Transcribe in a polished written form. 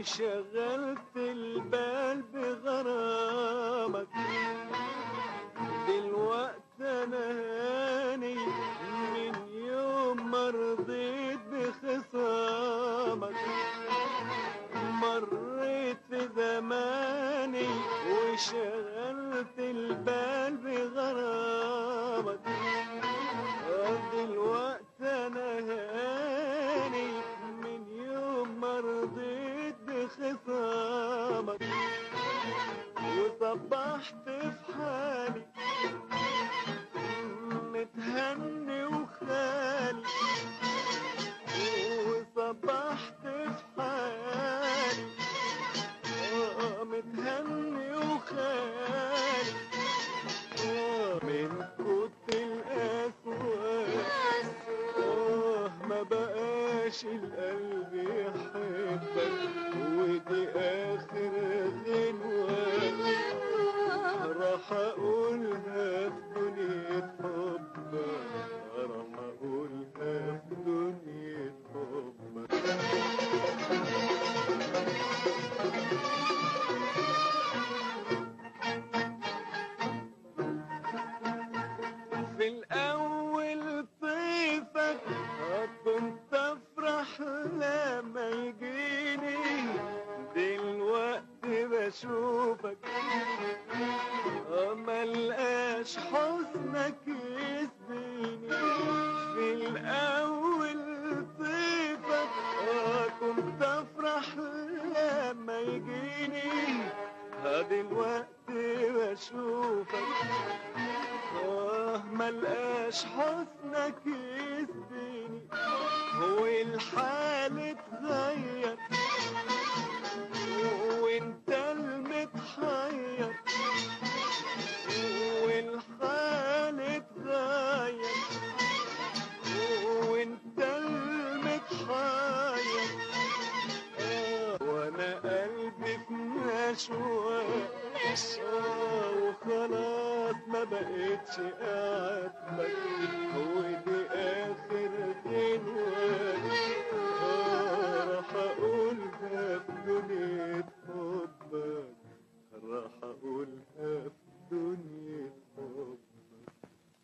وشغلت البال بغرامك. دلوقتي انا هاني من يوم ما رضيت بخصامك. مريت في زماني وشغلت البال بغرامك. دلوقتي انا هاني من يوم ما رضيت بخصامك. وصبحت في حالي متهني وخالي. وصبحت في حالي متهني وخالي. من كتر الأسواق ما بقاش القلب يحبك. ودي آخر غنوة راح أقولها في دنيا حبك. راح أقولها في دنيا حبك. في الأول طيفك كنت أفرح لما يجيني. دلوقتي بشوفك ملقاش حسنك يسديني. في الأول طيفك كنت أفرح لما يجيني. دلوقتي بشوفك ملقاش حسنك يسديني. هو الحال اتغير وانت المتحير. والحال اتغير وانت المتحير. وانا قلبي في نشوة وخلاص ما بقتش اعاتبك. ودي اخر